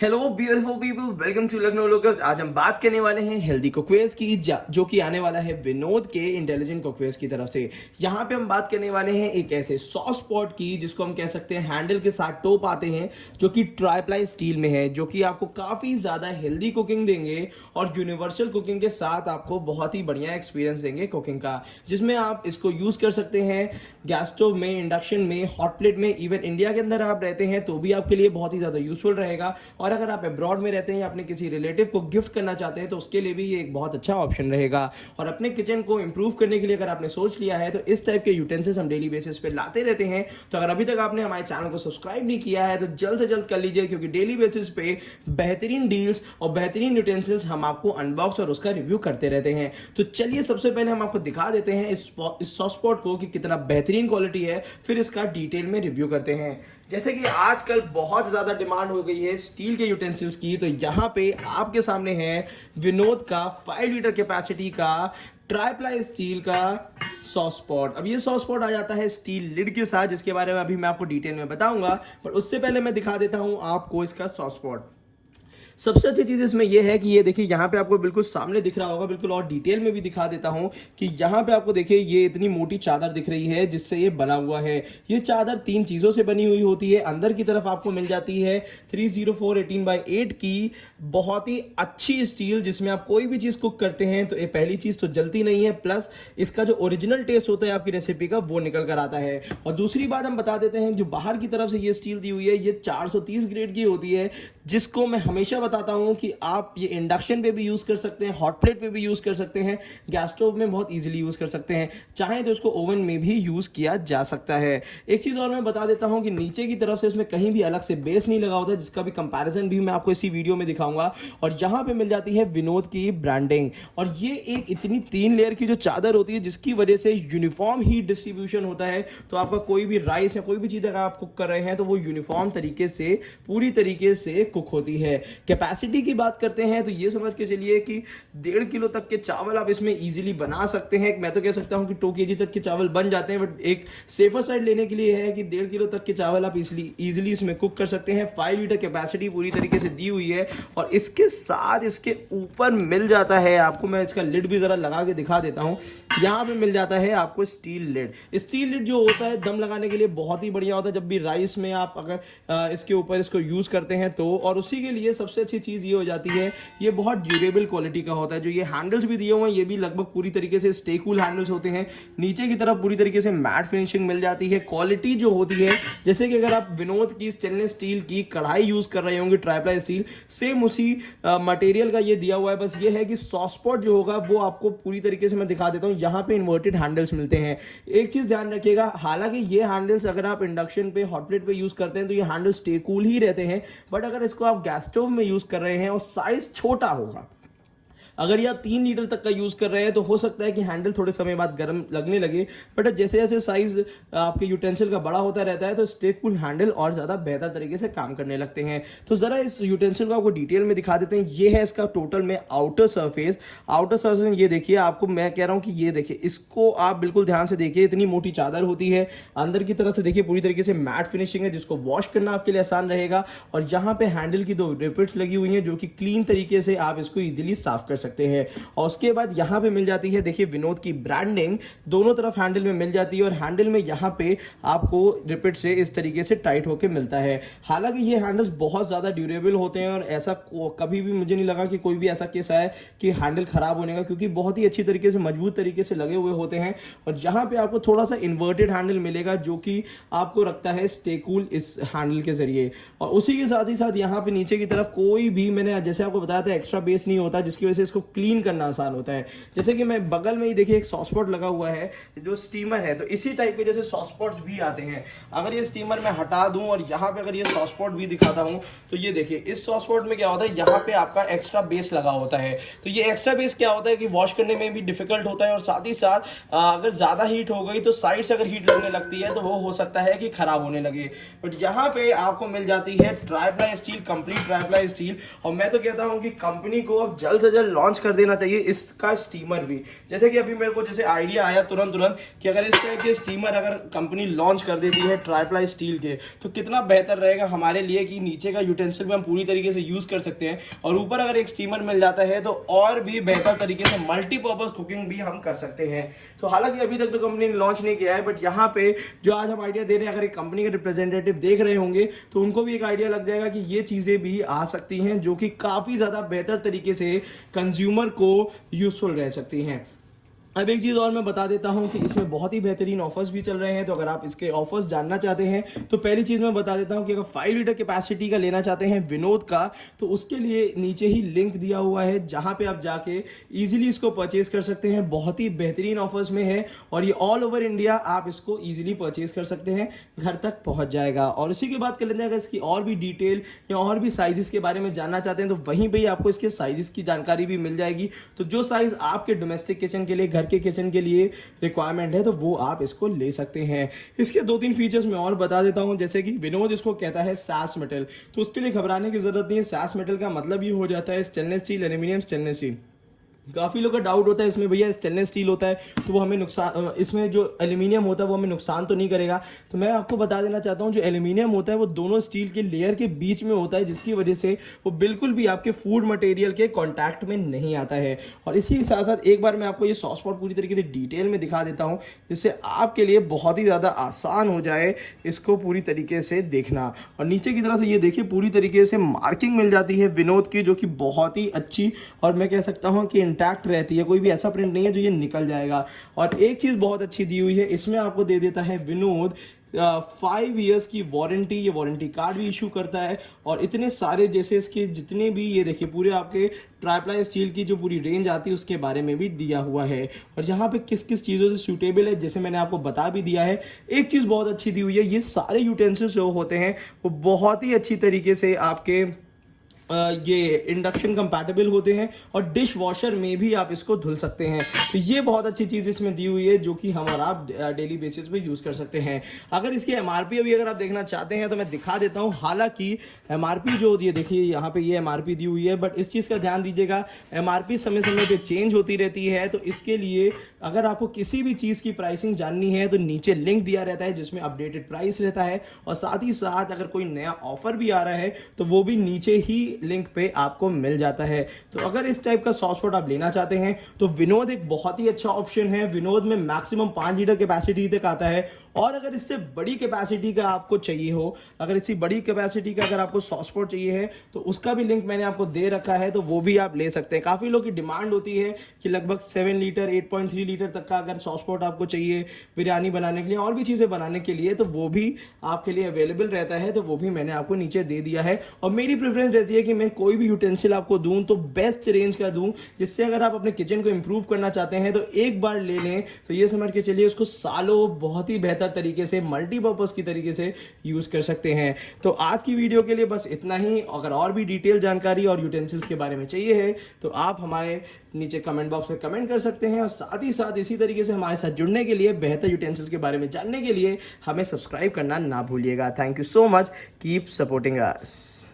Hello beautiful people, welcome to Lucknow locals. आज हम बात करने वाले हैं हेल्दी कुकवेयर्स की, जो कि आने वाला है विनोद के इंटेलिजेंट कुकवेयर्स की तरफ से। यहाँ पे हम बात करने वाले हैं एक ऐसे सॉस पॉट की जिसको हम कह सकते हैं हैंडल के साथ टोप आते हैं, जो कि ट्राइप्लाई स्टील में है, जो कि आपको काफी ज्यादा हेल्दी कुकिंग देंगे और यूनिवर्सल कुकिंग के साथ आपको बहुत ही बढ़िया एक्सपीरियंस देंगे कुकिंग का, जिसमें आप इसको यूज कर सकते हैं गैस स्टोव में, इंडक्शन में, हॉट प्लेट में। इवन इंडिया के अंदर आप रहते हैं तो भी आपके लिए बहुत ही ज्यादा यूजफुल रहेगा, और अगर आप अब्रॉड में रहते हैं या अपने किसी रिलेटिव को गिफ्ट करना चाहते हैं तो उसके लिए भी ये एक बहुत अच्छा ऑप्शन रहेगा। और अपने किचन को इंप्रूव करने के लिए अगर आपने सोच लिया है तो इस टाइप के यूटेंसिल्स हम डेली बेसिस पे लाते रहते हैं। तो अगर अभी तक आपने हमारे चैनल को सब्सक्राइब नहीं किया है तो जल्द से जल्द कर लीजिए, क्योंकि डेली बेसिस पे बेहतरीन डील्स और बेहतरीन यूटेंसिल्स हम आपको अनबॉक्स और उसका रिव्यू करते रहते हैं। तो चलिए सबसे पहले हम आपको दिखा देते हैं इस सॉस पॉट को कि कितना बेहतरीन क्वालिटी है, फिर इसका डिटेल में रिव्यू करते हैं। जैसे कि आजकल बहुत ज्यादा डिमांड हो गई है स्टील के यूटेंसिल्स की, तो यहां पे आपके सामने है विनोद का 5 लीटर कैपेसिटी का ट्राइप्लाई स्टील का सॉस पॉट। अब ये सॉस पॉट आ जाता है स्टील लिड के साथ, जिसके बारे में अभी मैं आपको डिटेल में बताऊंगा, पर उससे पहले मैं दिखा देता हूं आपको इसका सॉस पॉट। सबसे अच्छी चीज इसमें यह है कि ये देखिए यहाँ पे आपको बिल्कुल सामने दिख रहा होगा, बिल्कुल और डिटेल में भी दिखा देता हूं कि यहाँ पे आपको देखिए ये इतनी मोटी चादर दिख रही है जिससे ये बना हुआ है। ये चादर 3 चीजों से बनी हुई होती है। अंदर की तरफ आपको मिल जाती है 304 18x8 की बहुत ही अच्छी स्टील, जिसमें आप कोई भी चीज कुक करते हैं तो ये पहली चीज तो जलती नहीं है, प्लस इसका जो ओरिजिनल टेस्ट होता है आपकी रेसिपी का वो निकल कर आता है। और दूसरी बात हम बता देते हैं, जो बाहर की तरफ से ये स्टील दी हुई है ये 430 ग्रेड की होती है, जिसको मैं हमेशा बताता हूं कि आप ये इंडक्शन पे भी यूज कर सकते हैं, हॉट प्लेट पे भी यूज कर सकते हैं, गैस स्टोव में बहुत इजीली यूज कर सकते हैं, चाहे तो इसको ओवन में भी यूज किया जा सकता है। एक चीज और मैं बता देता हूं कि नीचे की तरफ से इसमें कहीं भी अलग से बेस नहीं लगा होता, जिसका भी कंपैरिजन भी मैं आपको इसी वीडियो में दिखाऊंगा। और यहां पे मिल जाती है विनोद की ब्रांडिंग, और ये एक इतनी 3 लेयर की जो चादर होती है जिसकी वजह से यूनिफॉर्म हीट डिस्ट्रीब्यूशन होता है। तो आपका कोई भी राइस या कोई भी चीज अगर आप कुक कर रहे हैं तो वो यूनिफॉर्म तरीके से पूरी तरीके से कुक होती है। कैपेसिटी की बात करते हैं तो ये समझ के चलिए कि 1.5 किलो तक के चावल आप इसमें इजीली बना सकते हैं। मैं तो कह सकता हूं कि 2 kg तक के चावल बन जाते हैं, बट एक सेफर साइड लेने के लिए है कि 1.5 किलो तक के चावल आप इजीली इसमें कुक कर सकते हैं। 5 लीटर कैपेसिटी पूरी तरीके से दी हुई है, और इसके साथ इसके ऊपर मिल जाता है आपको, मैं इसका लिड भी जरा लगा के दिखा देता हूं। यहां पे मिल जाता है आपको स्टील लिड। स्टील लिड जो होता है दम लगाने के लिए बहुत ही बढ़िया होता है, जब भी राइस में आप अगर इसके ऊपर इसको यूज करते हैं तो। और उसी के लिए सबसे अच्छी चीज ये हो जाती है, ये बहुत ड्यूरेबल क्वालिटी का होता है। जो ये हैंडल्स भी दिए हुए हैं ये भी लगभग पूरी तरीके से स्टे कूल हैंडल्स होते हैं। नीचे की तरफ पूरी तरीके से मैट फिनिशिंग मिल जाती है। क्वालिटी जो होती है, जैसे कि अगर आप विनोद की स्टेनलेस स्टील की कढ़ाई यूज कर रहे होंगे, ट्राइप्लाई स्टील, सेम उसी मटेरियल का ये दिया हुआ है। बस ये है कि सॉस पॉट जो होगा वो आपको पूरी तरीके से मैं दिखा देता हूं, यहां पे इन्वर्टेड हैंडल्स मिलते हैं। एक चीज ध्यान रखिएगा, हालांकि ये हैंडल्स अगर आप इंडक्शन पे, हॉट प्लेट पे यूज करते हैं तो ये हैंडल्स स्टे कूल ही रहते हैं, बट अगर इसको आप गैस स्टोव में यूज कर रहे हैं और साइज छोटा होगा, अगर ये आप 3 लीटर तक का यूज कर रहे हैं तो हो सकता है कि हैंडल थोड़े समय बाद गर्म लगने लगे, बट जैसे जैसे साइज आपके यूटेंसिल का बड़ा होता रहता है तो स्टेकफुल हैंडल और ज्यादा बेहतर तरीके से काम करने लगते हैं। तो जरा इस यूटेंसिल को आपको डिटेल में दिखा देते हैं। ये है इसका टोटल में आउटर सरफेस। आउटर सरफेस ये देखिए, आपको मैं कह रहा हूं कि ये देखिए, इसको आप बिल्कुल ध्यान से देखिए, इतनी मोटी चादर होती है। अंदर की तरफ से देखिए पूरी तरीके से मैट फिनिशिंग है, जिसको वॉश करना आपके लिए आसान रहेगा। और यहाँ पे हैंडल की 2 रिपिट्स लगी हुई हैं, जो कि क्लीन तरीके से आप इसको इजिली साफ कर सकते हैं। और उसके बाद यहां पे मिल जाती है, देखिए विनोद की ब्रांडिंग दोनों तरफ हैंडल में मिल जाती है, और हैंडल में यहां पे आपको रिपिट से इस तरीके से टाइट होके मिलता है। हालांकि ये हैंडल्स बहुत ज्यादा ड्यूरेबल होते हैं, और ऐसा कभी भी मुझे नहीं लगा कि कोई भी ऐसा केस आए कि हैंडल खराब होने का, क्योंकि बहुत ही अच्छी तरीके से मजबूत तरीके से लगे हुए होते हैं। और यहां पे आपको थोड़ा सा इन्वर्टेड हैंडल मिलेगा, जो कि आपको रखता है स्टे कूल इस हैंडल के जरिए। और उसी के साथ ही साथ यहाँ पे नीचे की तरफ कोई भी, मैंने जैसे आपको बताया था, एक्स्ट्रा बेस नहीं होता, जिसकी वजह से इसको क्लीन करना आसान होता है। जैसे कि मैं बगल में ही देखिए एक सॉस पॉट लगा हुआ है जो स्टीमर है, तो इसी टाइप के जैसे सॉस पॉट्स भी आते हैं। अगर ये स्टीमर मैं हटा दूं और यहाँ पे अगर ये सॉस पॉट भी दिखाता हूं तो ये देखिए, इस सॉस पॉट में क्या होता है, यहाँ पे आपका एक्स्ट्रा बेस लगा होता है। तो ये एक्स्ट्रा बेस क्या होता है कि वॉश करने में भी डिफिकल्ट होता है, और साथ ही साथ अगर ज्यादा हीट हो गई तो साइड से अगर हीट लगने लगती है तो वो हो सकता है कि खराब होने लगे। बट यहाँ पे आपको मिल जाती है tri-ply steel, complete tri-ply steel. और मैं तो कहता हूँ कि कंपनी को अब जल्द से जल्द लॉन्च कर देना चाहिए इसका स्टीमर भी। जैसे कि अभी मेरे को जैसे आइडिया आया तुरंत कि अगर इस टाइप के स्टीमर अगर कंपनी लॉन्च कर देती है ट्राईप्लाई स्टील के, तो कितना बेहतर रहेगा हमारे लिए कि नीचे का यूटेंसिल में हम पूरी तरीके से यूज कर सकते हैं, और ऊपर अगर एक स्टीमर मिल जाता है तो और भी बेहतर तरीके से मल्टीपर्पज कुकिंग भी हम कर सकते हैं। तो हालांकि अभी तक तो कंपनी ने लॉन्च नहीं किया है, बट यहाँ पे जो आज हम आइडिया दे रहे हैं, अगर एक कंपनी के रिप्रेजेंटेटिव देख रहे होंगे तो उनको भी एक आइडिया लग जाएगा कि ये चीजें भी आ सकती हैं जो कि काफी ज्यादा बेहतर तरीके से कंज्यूमर को यूजफुल रह सकती हैं। अब एक चीज़ और मैं बता देता हूं कि इसमें बहुत ही बेहतरीन ऑफर्स भी चल रहे हैं, तो अगर आप इसके ऑफर्स जानना चाहते हैं तो पहली चीज़ मैं बता देता हूं कि अगर 5 लीटर कैपेसिटी का लेना चाहते हैं विनोद का, तो उसके लिए नीचे ही लिंक दिया हुआ है जहां पे आप जाके इजीली इसको परचेज कर सकते हैं। बहुत ही बेहतरीन ऑफर्स में है और ये ऑल ओवर इंडिया आप इसको ईजिली परचेज कर सकते हैं, घर तक पहुंच जाएगा। और इसी के बाद कर लेते हैं, अगर इसकी और भी डिटेल या और भी साइजेस के बारे में जानना चाहते हैं तो वहीं पर ही आपको इसके साइजेस की जानकारी भी मिल जाएगी। तो जो साइज आपके डोमेस्टिक किचन के लिए, घर के किचन के लिए रिक्वायरमेंट है, तो वो आप इसको ले सकते हैं। इसके 2-3 फीचर्स मैं और बता देता हूं, जैसे कि विनोद इसको कहता है सास मेटल, तो उसके लिए घबराने की जरूरत नहीं है। सास मेटल का मतलब ये हो जाता है stainless steel, aluminium stainless steel. काफ़ी लोगों का डाउट होता है इसमें, भैया स्टेनलेस स्टील होता है तो वो हमें नुकसान, इसमें जो एल्यूमिनियम होता है वो हमें नुकसान तो नहीं करेगा। तो मैं आपको बता देना चाहता हूँ, जो एल्यूमिनियम होता है वो दोनों स्टील के लेयर के बीच में होता है, जिसकी वजह से वो बिल्कुल भी आपके फूड मटेरियल के कॉन्टैक्ट में नहीं आता है। और इसी के साथ साथ एक बार मैं आपको ये सॉस पॉट पूरी तरीके से डिटेल में दिखा देता हूँ, जिससे आपके लिए बहुत ही ज़्यादा आसान हो जाए इसको पूरी तरीके से देखना। और नीचे की तरफ से ये देखिए पूरी तरीके से मार्किंग मिल जाती है विनोद की, जो कि बहुत ही अच्छी और मैं कह सकता हूँ कि इंटैक्ट रहती है, कोई भी ऐसा प्रिंट नहीं है जो ये निकल जाएगा। और एक चीज बहुत अच्छी दी हुई है, इसमें आपको दे देता है विनोद 5 इयर्स की वारंटी, ये वारंटी कार्ड भी इशू करता है। और इतने सारे जैसे इसके जितने भी ये देखिए पूरे आपके ट्राईप्लाई स्टील की जो पूरी रेंज आती है उसके बारे में भी दिया हुआ है, और यहाँ पे किस किस चीज़ों से सूटेबल है जैसे मैंने आपको बता भी दिया है। एक चीज़ बहुत अच्छी दी हुई है, ये सारे यूटेंसिल्स जो होते हैं वो बहुत ही अच्छी तरीके से आपके ये इंडक्शन कंपैटिबल होते हैं, और डिश वॉशर में भी आप इसको धुल सकते हैं। तो ये बहुत अच्छी चीज़ इसमें दी हुई है जो कि हम और आप डेली बेसिस पे यूज़ कर सकते हैं। अगर इसकी एमआरपी अभी अगर आप देखना चाहते हैं तो मैं दिखा देता हूँ। हालांकि एमआरपी जो ये देखिए यहाँ पे ये एमआरपी दी हुई है, बट इस चीज़ का ध्यान दीजिएगा एमआरपी समय समय पे चेंज होती रहती है। तो इसके लिए अगर आपको किसी भी चीज़ की प्राइसिंग जाननी है तो नीचे लिंक दिया रहता है जिसमें अपडेटेड प्राइस रहता है, और साथ ही साथ अगर कोई नया ऑफर भी आ रहा है तो वो भी नीचे ही लिंक पे आपको मिल जाता है। तो अगर इस टाइप का सॉस पॉट आप लेना चाहते हैं तो विनोद एक बहुत ही अच्छा ऑप्शन है। विनोद में मैक्सिमम 5 लीटर कैपेसिटी तक आता है, और अगर इससे बड़ी कैपेसिटी का आपको चाहिए हो, अगर इससे बड़ी कैपेसिटी का अगर आपको सॉस पॉट चाहिए है तो उसका भी लिंक मैंने आपको दे रखा है, तो वो भी आप ले सकते हैं। काफ़ी लोग की डिमांड होती है कि लगभग 7 लीटर 8.3 लीटर तक का अगर सॉस पॉट आपको चाहिए बिरयानी बनाने के लिए और भी चीज़ें बनाने के लिए, तो वो भी आपके लिए अवेलेबल रहता है, तो वो भी मैंने आपको नीचे दे दिया है। और मेरी प्रेफरेंस रहती है कि मैं कोई भी यूटेंसिल आपको दूं तो बेस्ट रेंज का दूं, जिससे अगर आप अपने किचन को इंप्रूव करना चाहते हैं तो एक बार ले लें तो ये समझ के चलिए उसको सालों बहुत ही बेहतर तरीके से मल्टीपर्पज की तरीके से यूज कर सकते हैं। तो आज की वीडियो के लिए बस इतना ही। अगर और भी डिटेल जानकारी और यूटेंसिल्स के बारे में चाहिए है तो आप हमारे नीचे कमेंट बॉक्स में कमेंट कर सकते हैं, और साथ ही साथ इसी तरीके से हमारे साथ जुड़ने के लिए, बेहतर यूटेंसिल्स के बारे में जानने के लिए हमें सब्सक्राइब करना ना भूलिएगा। Thank you so much, keep supporting us.